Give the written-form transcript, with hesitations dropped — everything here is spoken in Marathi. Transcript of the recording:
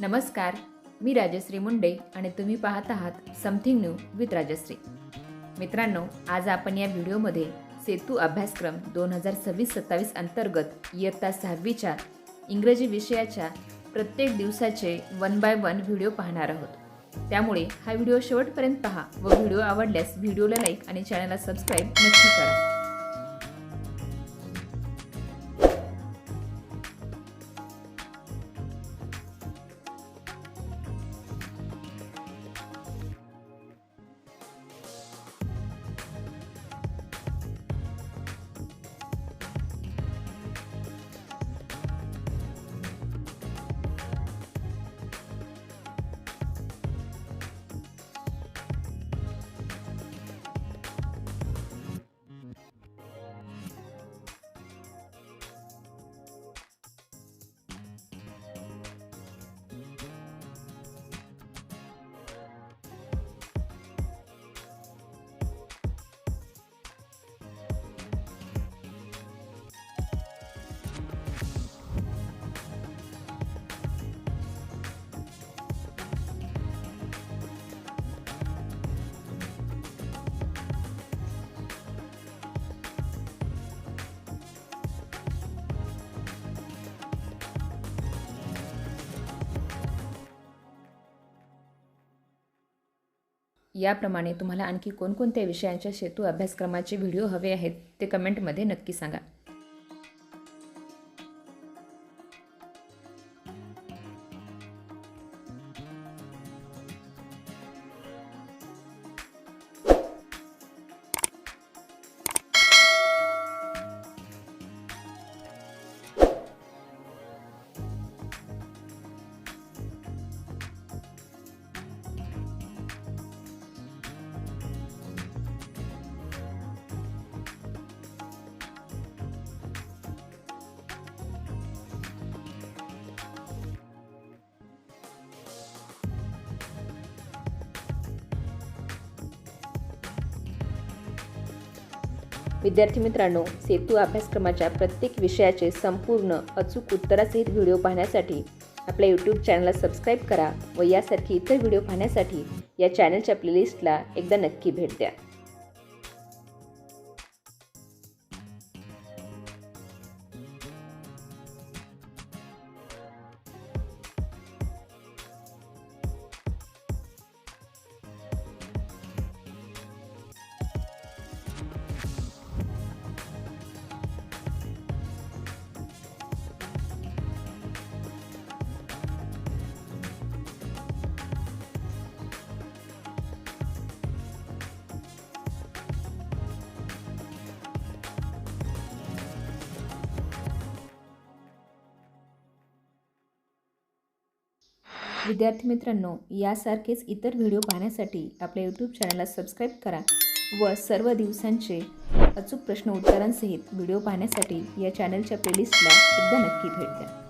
नमस्कार, मी राजश्री मुंडे आणि तुम्ही पाहत आहात समथिंग न्यू विथ राजश्री। मित्रांनो, आज आपण या व्हिडिओमध्ये सेतू अभ्यासक्रम 2026-27 अंतर्गत इयत्ता 6वीच्या इंग्रजी विषयाच्या प्रत्येक दिवसाचे 1 बाय 1 व्हिडिओ पाहणार आहोत। त्यामुळे हा व्हिडिओ शेवटपर्यंत पहा व व्हिडिओ आवडल्यास व्हिडिओला लाईक आणि चॅनलला सबस्क्राईब नक्की करा। याप्रमाणे तुम्हाला आणखी कोणकोणत्या विषयांच्या सेतू अभ्यासक्रमाचे व्हिडिओ हवे आहेत ते कमेंटमध्ये नक्की सांगा। विद्यार्थी मित्रांनो, सेतू अभ्यासक्रमाच्या प्रत्येक विषयाचे संपूर्ण अचूक उत्तरासहित व्हिडिओ पाहण्यासाठी आपल्या यूट्यूब चॅनलला सबस्क्राईब करा व यासारखी इतर व्हिडिओ पाहण्यासाठी या चॅनलच्या प्लेलिस्टला एकदा नक्की भेट द्या। विद्यार्थी मित्रांनो, यासारखेच इतर व्हिडिओ पाहण्यासाठी आपल्या यूट्यूब चॅनलला सबस्क्राईब करा व सर्व दिवसांचे अचूक प्रश्न उत्तरांसहित व्हिडिओ पाहण्यासाठी या चॅनलच्या प्लेलिस्टला एकदा नक्की भेट द्या।